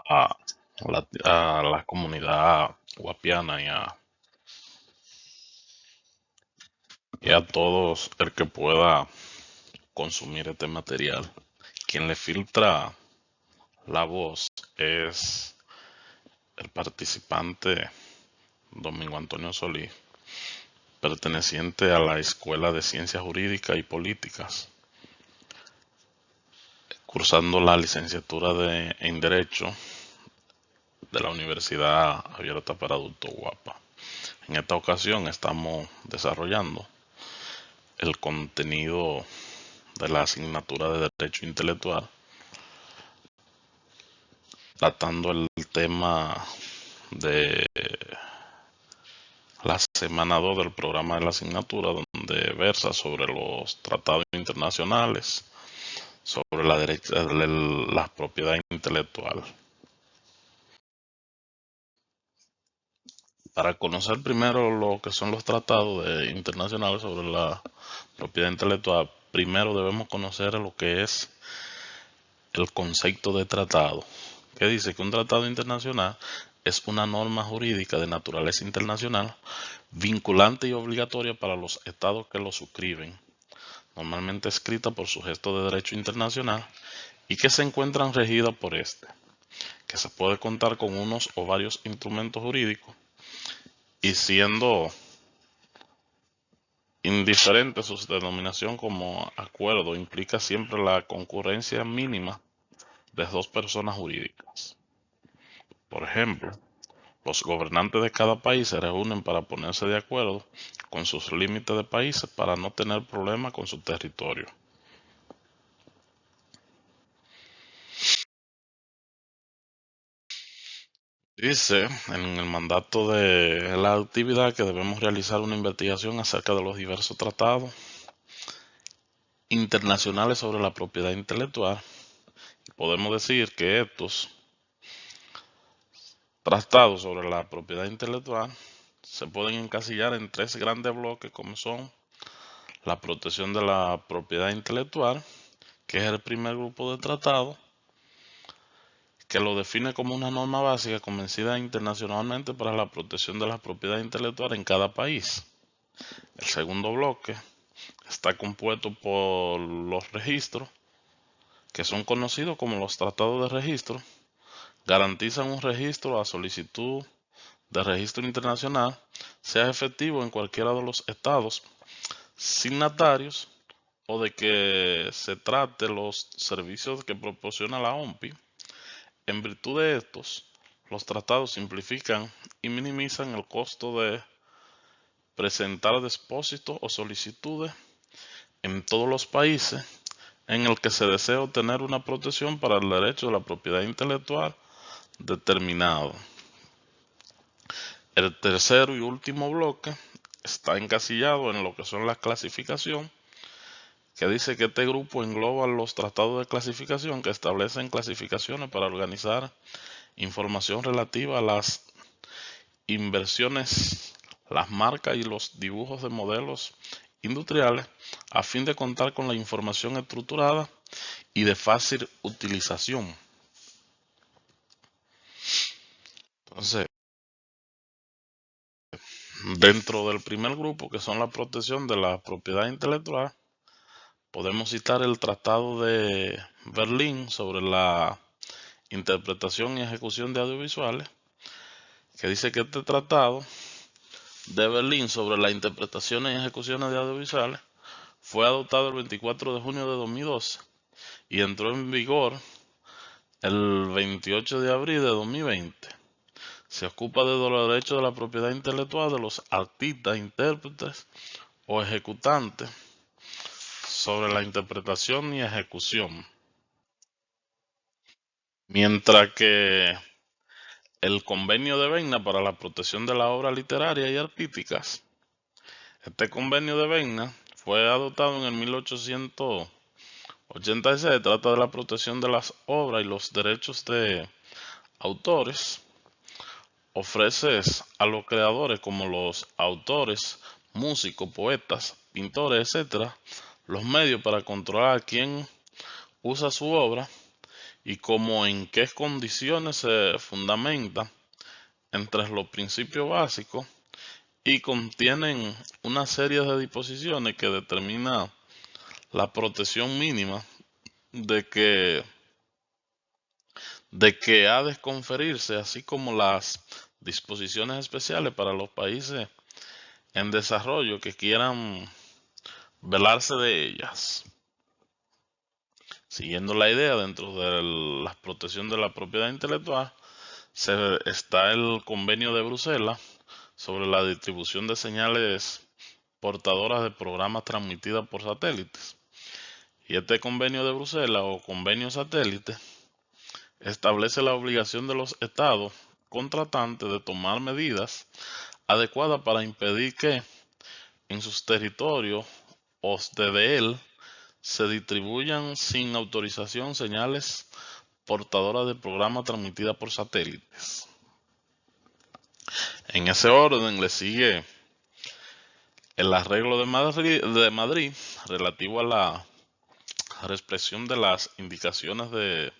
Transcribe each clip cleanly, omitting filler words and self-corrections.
a la comunidad guapiana y a todos el que pueda consumir este material. Quien le filtra la voz es el participante Domingo Antonio Solís, perteneciente a la Escuela de Ciencias Jurídicas y Políticas, cursando la licenciatura en Derecho de la Universidad Abierta para Adultos Guapa. En esta ocasión estamos desarrollando el contenido de la asignatura de Derecho Intelectual, tratando el tema de la semana 2 del programa de la asignatura, donde versa sobre los tratados internacionales, sobre la propiedad intelectual. Para conocer primero lo que son los tratados internacionales sobre la propiedad intelectual, primero debemos conocer lo que es el concepto de tratado, que dice que un tratado internacional es una norma jurídica de naturaleza internacional vinculante y obligatoria para los estados que lo suscriben, normalmente escrita por sujetos de derecho internacional y que se encuentran regidas por este, que se puede contar con unos o varios instrumentos jurídicos y siendo indiferente su denominación como acuerdo, implica siempre la concurrencia mínima de dos personas jurídicas. Por ejemplo, los gobernantes de cada país se reúnen para ponerse de acuerdo con sus límites de países para no tener problemas con su territorio. Dice en el mandato de la actividad que debemos realizar una investigación acerca de los diversos tratados internacionales sobre la propiedad intelectual. Podemos decir que estos tratados sobre la propiedad intelectual se pueden encasillar en tres grandes bloques, como son la protección de la propiedad intelectual, que es el primer grupo de tratados, que lo define como una norma básica convencida internacionalmente para la protección de la propiedad intelectual en cada país. El segundo bloque está compuesto por los registros, que son conocidos como los tratados de registro, garantizan un registro a solicitud de registro internacional sea efectivo en cualquiera de los estados signatarios o de que se trate los servicios que proporciona la OMPI. En virtud de estos, los tratados simplifican y minimizan el costo de presentar depósitos o solicitudes en todos los países en el que se desea obtener una protección para el derecho de la propiedad intelectual determinado. El tercero y último bloque está encasillado en lo que son las clasificación, que dice que este grupo engloba los tratados de clasificación que establecen clasificaciones para organizar información relativa a las inversiones, las marcas y los dibujos de modelos industriales a fin de contar con la información estructurada y de fácil utilización. Entonces, dentro del primer grupo, que son la protección de la propiedad intelectual, podemos citar el Tratado de Berlín sobre la interpretación y ejecución de audiovisuales, que dice que este tratado de Berlín sobre la interpretación y ejecuciones de audiovisuales fue adoptado el 24 de junio de 2012 y entró en vigor el 28 de abril de 2020. Se ocupa de los derechos de la propiedad intelectual de los artistas, intérpretes o ejecutantes sobre la interpretación y ejecución. Mientras que el Convenio de Berna para la protección de la obra literaria y artísticas. Este Convenio de Berna fue adoptado en el 1886. Trata de la protección de las obras y los derechos de autores. Ofrece a los creadores como los autores, músicos, poetas, pintores, etc., los medios para controlar a quién usa su obra y como en qué condiciones se fundamenta entre los principios básicos y contienen una serie de disposiciones que determina la protección mínima de que ha de conferirse, así como las disposiciones especiales para los países en desarrollo que quieran velarse de ellas. Siguiendo la idea dentro de la protección de la propiedad intelectual, está el Convenio de Bruselas sobre la distribución de señales portadoras de programas transmitidas por satélites. Y este Convenio de Bruselas o Convenio Satélite establece la obligación de los estados contratantes de tomar medidas adecuadas para impedir que en sus territorios o desde él se distribuyan sin autorización señales portadoras de programas transmitidas por satélites. En ese orden le sigue el arreglo de Madrid relativo a la represión de las indicaciones de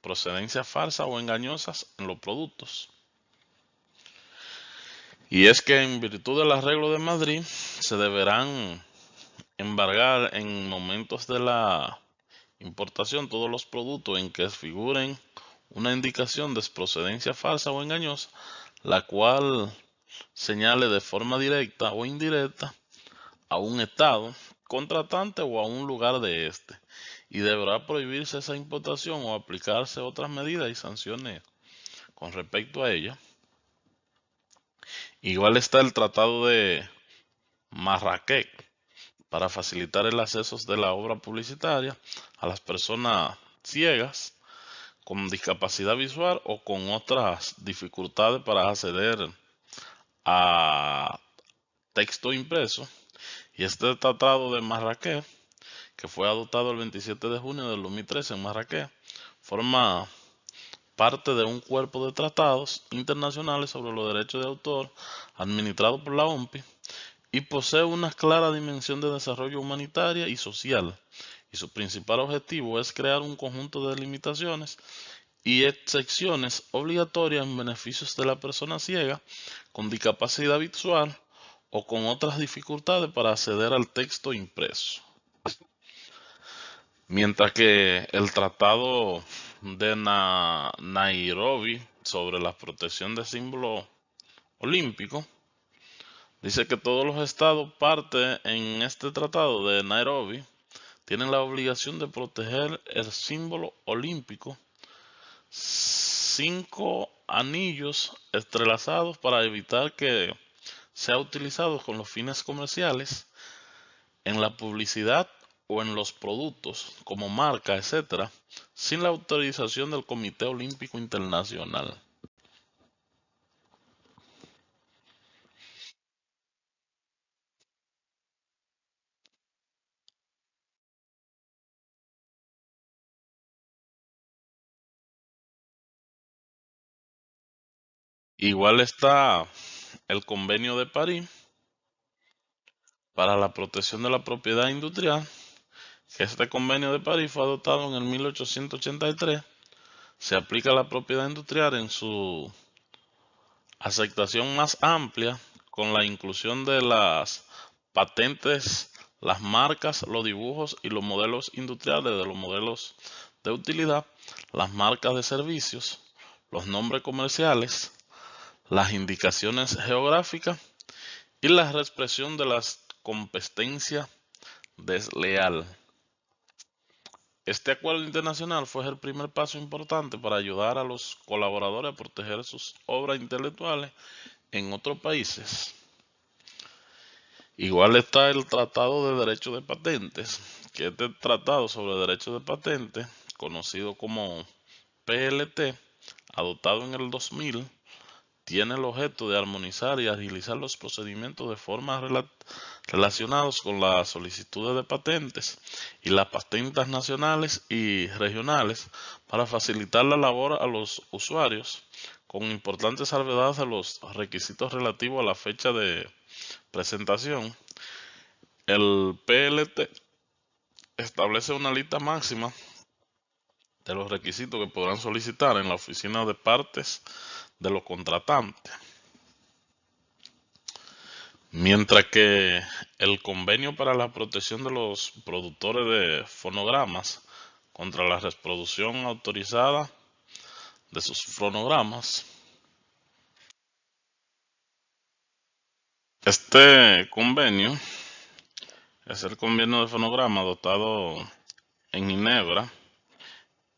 procedencia falsa o engañosas en los productos. Y es que en virtud del arreglo de Madrid se deberán embargar en momentos de la importación todos los productos en que figuren una indicación de procedencia falsa o engañosa, la cual señale de forma directa o indirecta a un estado contratante o a un lugar de este, y deberá prohibirse esa importación o aplicarse otras medidas y sanciones con respecto a ella. Igual está el Tratado de Marrakech para facilitar el acceso de la obra publicitaria a las personas ciegas, con discapacidad visual o con otras dificultades para acceder a texto impreso. Y este Tratado de Marrakech, que fue adoptado el 27 de junio del 2013 en Marrakech, forma parte de un cuerpo de tratados internacionales sobre los derechos de autor administrado por la OMPI y posee una clara dimensión de desarrollo humanitaria y social, y su principal objetivo es crear un conjunto de limitaciones y excepciones obligatorias en beneficios de la persona ciega con discapacidad visual o con otras dificultades para acceder al texto impreso. Mientras que el Tratado de Nairobi sobre la protección de símbolos olímpicos dice que todos los estados parte en este Tratado de Nairobi tienen la obligación de proteger el símbolo olímpico, 5 anillos entrelazados para evitar que sea utilizado con los fines comerciales en la publicidad o en los productos como marca, etcétera, sin la autorización del Comité Olímpico Internacional. Igual está el Convenio de París para la protección de la propiedad industrial. Este Convenio de París fue adoptado en el 1883. Se aplica a la propiedad industrial en su aceptación más amplia, con la inclusión de las patentes, las marcas, los dibujos y los modelos industriales de los modelos de utilidad, las marcas de servicios, los nombres comerciales, las indicaciones geográficas y la represión de la competencia desleal. Este acuerdo internacional fue el primer paso importante para ayudar a los colaboradores a proteger sus obras intelectuales en otros países. Igual está el Tratado de Derecho de Patentes, que este tratado sobre derecho de patentes, conocido como PLT, adoptado en el 2000, tiene el objeto de armonizar y agilizar los procedimientos de forma relacionados con las solicitudes de patentes y las patentes nacionales y regionales para facilitar la labor a los usuarios, con importantes salvedades a los requisitos relativos a la fecha de presentación. El PLT establece una lista máxima de los requisitos que podrán solicitar en la oficina de partes de los contratantes. Mientras que el convenio para la protección de los productores de fonogramas contra la reproducción autorizada de sus fonogramas. Este convenio es el convenio de fonograma adoptado en Ginebra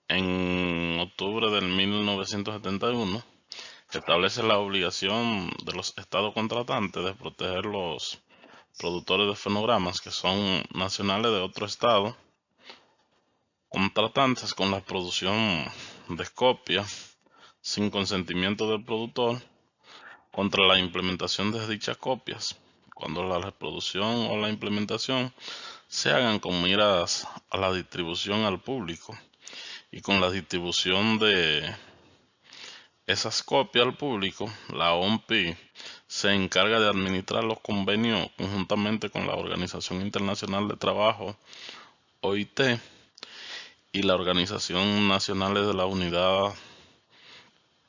en octubre del 1971. Establece la obligación de los estados contratantes de proteger los productores de fonogramas que son nacionales de otro estado contratantes con la producción de copias sin consentimiento del productor contra la implementación de dichas copias, cuando la reproducción o la implementación se hagan con miras a la distribución al público y con la distribución de esas copias al público, la OMPI se encarga de administrar los convenios conjuntamente con la Organización Internacional de Trabajo, OIT, y la Organización Nacional de la Unidad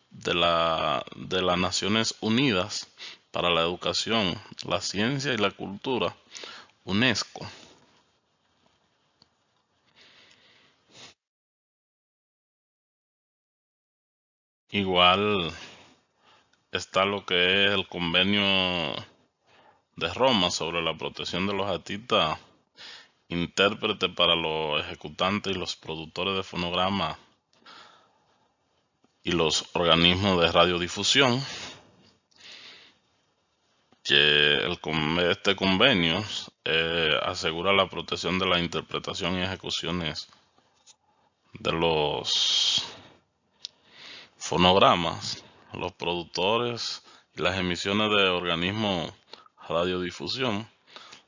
de las Naciones Unidas para la Educación, la Ciencia y la Cultura, UNESCO. Igual está lo que es el convenio de Roma sobre la protección de los artistas intérpretes para los ejecutantes y los productores de fonograma y los organismos de radiodifusión, que este convenio asegura la protección de la interpretación y ejecuciones de los fonogramas, los productores y las emisiones de organismos de radiodifusión.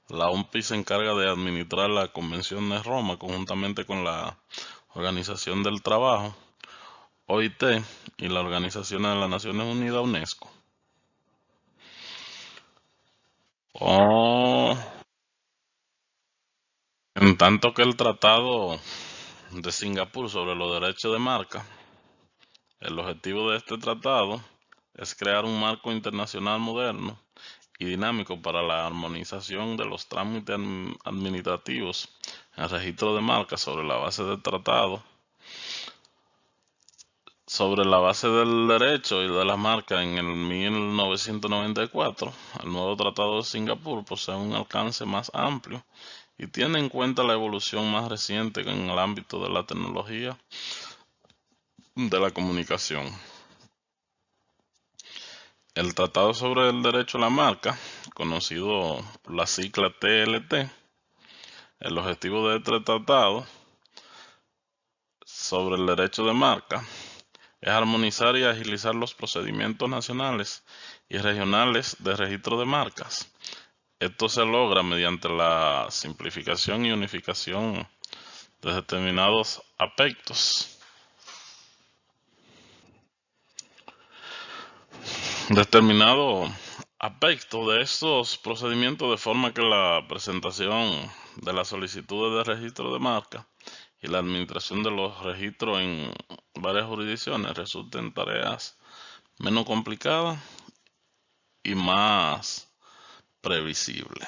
La OMPI se encarga de administrar la Convención de Roma conjuntamente con la Organización del Trabajo, OIT, y la Organización de las Naciones Unidas, UNESCO. Oh, en tanto que el Tratado de Singapur sobre los derechos de marca, el objetivo de este tratado es crear un marco internacional moderno y dinámico para la armonización de los trámites administrativos en registro de marcas sobre la base del tratado, sobre la base del derecho y de la marca en el 1994. El nuevo Tratado de Singapur posee un alcance más amplio y tiene en cuenta la evolución más reciente en el ámbito de la tecnología de la comunicación. El Tratado sobre el Derecho a la Marca, conocido por la sigla TLT, el objetivo de este tratado sobre el derecho de marca es armonizar y agilizar los procedimientos nacionales y regionales de registro de marcas. Esto se logra mediante la simplificación y unificación de determinados aspectos. De estos procedimientos, de forma que la presentación de las solicitudes de registro de marca y la administración de los registros en varias jurisdicciones resulten tareas menos complicadas y más previsibles.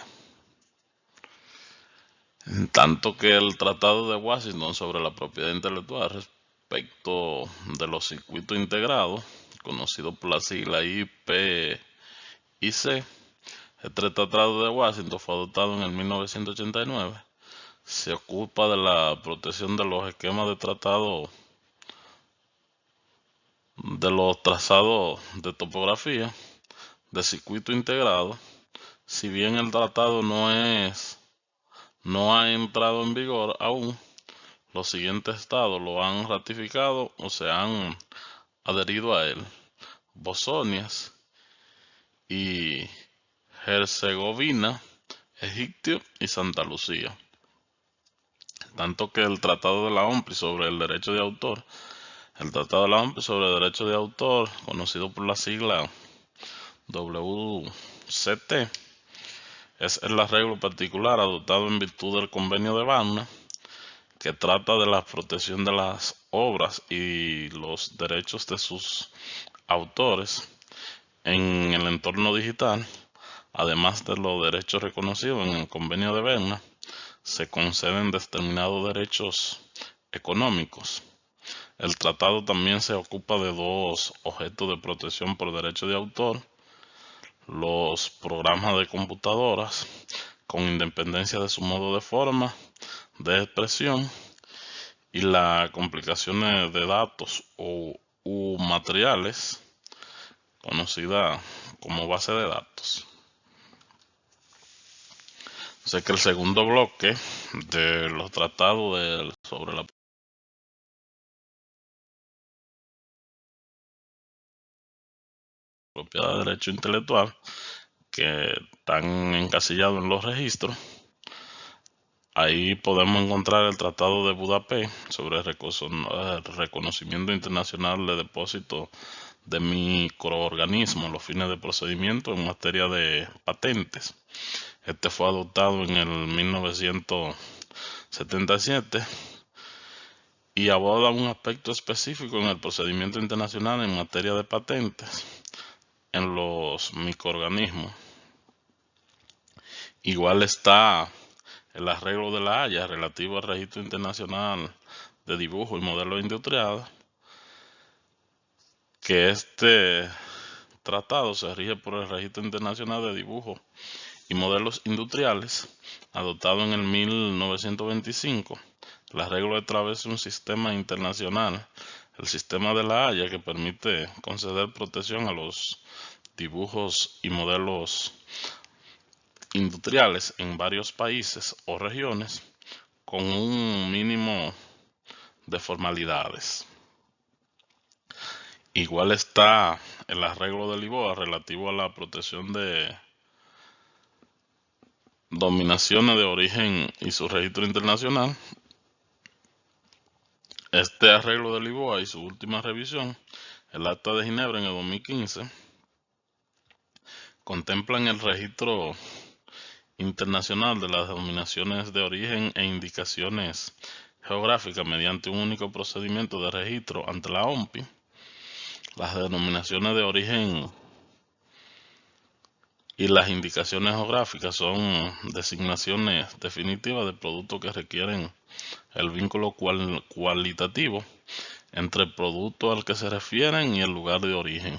En tanto que el Tratado de Washington sobre la propiedad intelectual respecto de los circuitos integrados, conocido por la sigla IPIC, este Tratado de Washington fue adoptado en el 1989. Se ocupa de la protección de los esquemas de tratado de los trazados de topografía de circuito integrado. Si bien el tratado no ha entrado en vigor aún, los siguientes estados lo han ratificado o se han adherido a él: Bosnias y Herzegovina, Egipto y Santa Lucía. Tanto que el Tratado de la OMPI sobre el derecho de autor, conocido por la sigla WCT, es el arreglo particular adoptado en virtud del Convenio de Varna, que trata de la protección de las obras y los derechos de sus autores en el entorno digital. Además de los derechos reconocidos en el Convenio de Berna, se conceden determinados derechos económicos. El tratado también se ocupa de dos objetos de protección por derecho de autor: los programas de computadoras, con independencia de su modo de forma de expresión, y las complicaciones de datos u materiales, conocida como base de datos. Sé que el segundo bloque de los tratados sobre la propiedad de derecho intelectual, que están encasillados en los registros, ahí podemos encontrar el Tratado de Budapest sobre el reconocimiento internacional de depósitos de microorganismos a los fines de procedimiento en materia de patentes. Este fue adoptado en el 1977 y aborda un aspecto específico en el procedimiento internacional en materia de patentes en los microorganismos. Igual está el arreglo de la Haya relativo al registro internacional de dibujo y modelos industriales, que este tratado se rige por el registro internacional de dibujo y modelos industriales, adoptado en el 1925. El arreglo establece un sistema internacional, el sistema de la Haya, que permite conceder protección a los dibujos y modelos industriales en varios países o regiones con un mínimo de formalidades. Igual está el arreglo de Lisboa relativo a la protección de dominaciones de origen y su registro internacional. Este arreglo de Lisboa y su última revisión, el Acta de Ginebra en el 2015, contemplan el registro internacional de las denominaciones de origen e indicaciones geográficas mediante un único procedimiento de registro ante la OMPI. Las denominaciones de origen y las indicaciones geográficas son designaciones definitivas de productos que requieren el vínculo cualitativo entre el producto al que se refieren y el lugar de origen.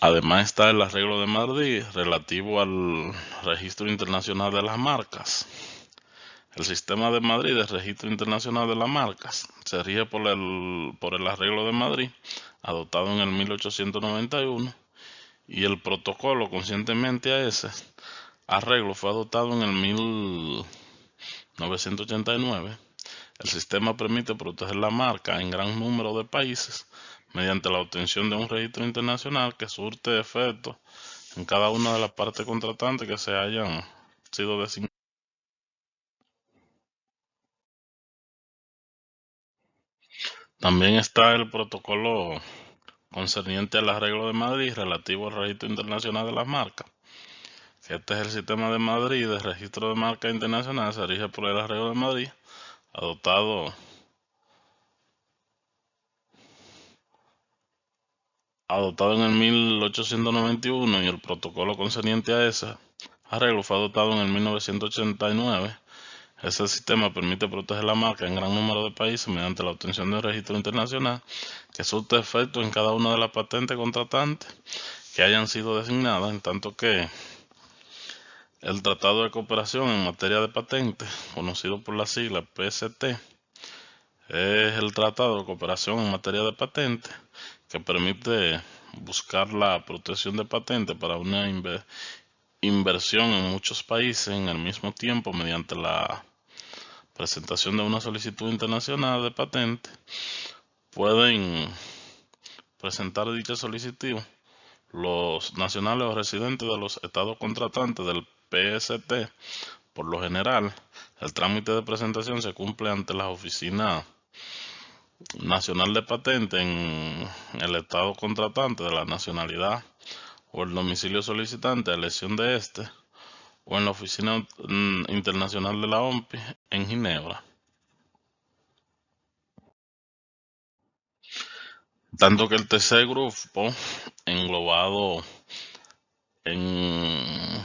Además está el arreglo de Madrid relativo al registro internacional de las marcas. El sistema de Madrid del registro internacional de las marcas se rige por el arreglo de Madrid, adoptado en el 1891, y el protocolo conscientemente a ese arreglo fue adoptado en el 1989. El sistema permite proteger la marca en gran número de países mediante la obtención de un registro internacional que surte efecto en cada una de las partes contratantes que se hayan sido designadas. También está el protocolo concerniente al arreglo de Madrid relativo al registro internacional de las marcas. Este es el sistema de Madrid de registro de marcas internacional, se rige por el arreglo de Madrid, adoptado en el 1891, y el protocolo concerniente a ese arreglo fue adoptado en el 1989. Ese sistema permite proteger la marca en gran número de países mediante la obtención de un registro internacional que surte efecto en cada una de las patentes contratantes que hayan sido designadas, en tanto que el Tratado de Cooperación en materia de patentes, conocido por la sigla PST, es el Tratado de Cooperación en materia de patentes que permite buscar la protección de patentes para una inversión en muchos países en el mismo tiempo mediante la presentación de una solicitud internacional de patente. Pueden presentar dicha solicitud los nacionales o residentes de los estados contratantes del PST. Por lo general, el trámite de presentación se cumple ante la Oficina Nacional de Patente en el estado contratante de la nacionalidad o el domicilio solicitante a elección de este, o en la Oficina Internacional de la OMPI en Ginebra. Tanto que el tercer grupo, englobado en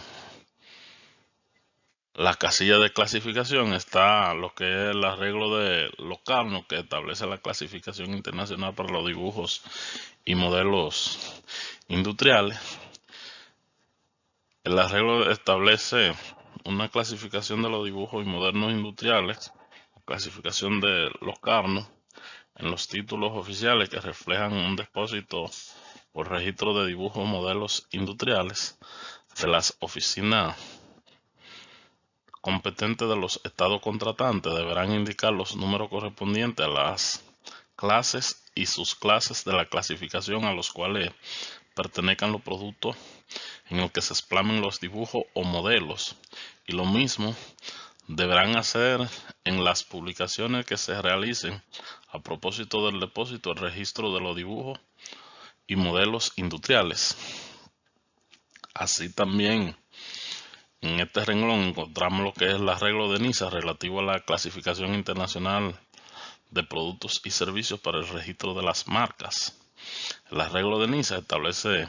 la casilla de clasificación, está lo que es el arreglo de Locarno, que establece la clasificación internacional para los dibujos y modelos industriales. El arreglo establece una clasificación de los dibujos y modelos industriales, clasificación de Locarno, en los títulos oficiales que reflejan un depósito o registro de dibujos o modelos industriales de las oficinas competentes de los estados contratantes. Deberán indicar los números correspondientes a las clases y sus clases de la clasificación a los cuales pertenezcan los productos en el que se explamen los dibujos o modelos, y lo mismo deberán hacer en las publicaciones que se realicen a propósito del depósito, el registro de los dibujos y modelos industriales. Así también en este renglón encontramos lo que es el arreglo de NISA relativo a la clasificación internacional de productos y servicios para el registro de las marcas. El arreglo de NISA establece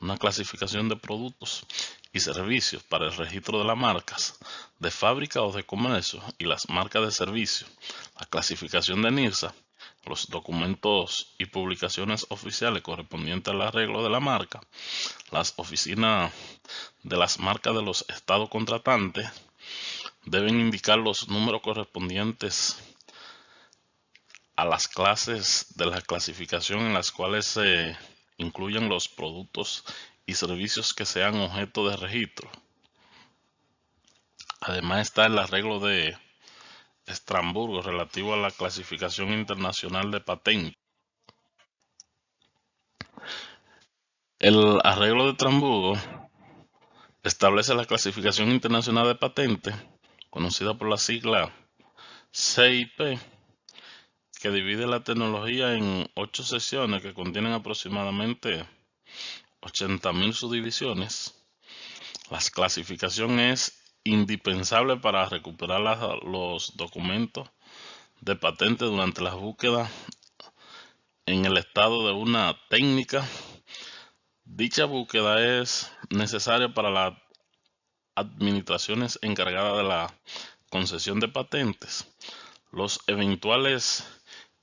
una clasificación de productos y servicios para el registro de las marcas de fábrica o de comercio y las marcas de servicio. La clasificación de NISA, los documentos y publicaciones oficiales correspondientes al arreglo de la marca, las oficinas de las marcas de los estados contratantes deben indicar los números correspondientes a las clases de la clasificación en las cuales se incluyen los productos y servicios que sean objeto de registro. Además está el arreglo de Estrasburgo relativo a la clasificación internacional de patentes. El arreglo de Estrasburgo establece la clasificación internacional de patentes, conocida por la sigla CIP, que divide la tecnología en 8 secciones que contienen aproximadamente 80.000 subdivisiones. La clasificación es indispensable para recuperar los documentos de patente durante la búsqueda en el estado de una técnica. Dicha búsqueda es necesaria para las administraciones encargadas de la concesión de patentes, los eventuales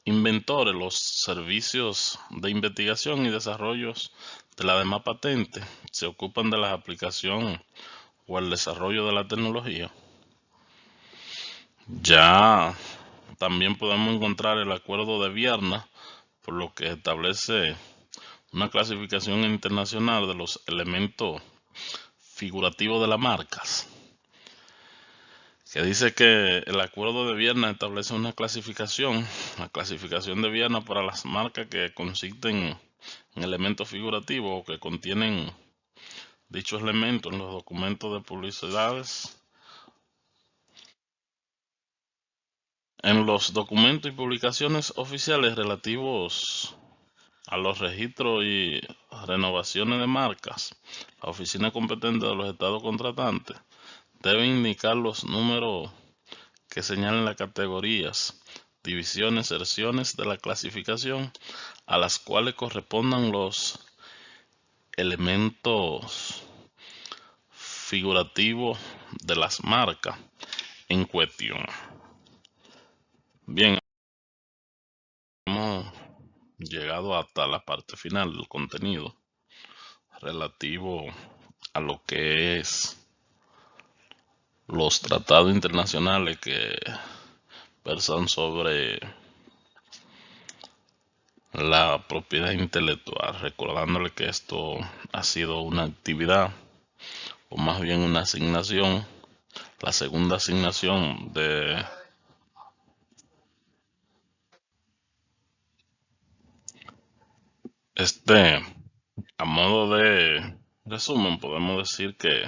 inventores, los servicios de investigación y desarrollo de la demás patente se ocupan de la aplicación o el desarrollo de la tecnología. Ya también podemos encontrar el acuerdo de Viena, por lo que establece una clasificación internacional de los elementos figurativos de las marcas, que dice que el acuerdo de Viena establece una clasificación, la clasificación de Viena para las marcas que consisten en elementos figurativos o que contienen dichos elementos en los documentos de publicidades. En los documentos y publicaciones oficiales relativos a los registros y renovaciones de marcas, la oficina competente de los estados contratantes debe indicar los números que señalen las categorías, divisiones, secciones de la clasificación a las cuales correspondan los elementos figurativos de las marcas en cuestión. Bien, hemos llegado hasta la parte final del contenido relativo a lo que es los tratados internacionales que versan sobre la propiedad intelectual, recordándole que esto ha sido una actividad o más bien una asignación, la segunda asignación de a modo de resumen podemos decir que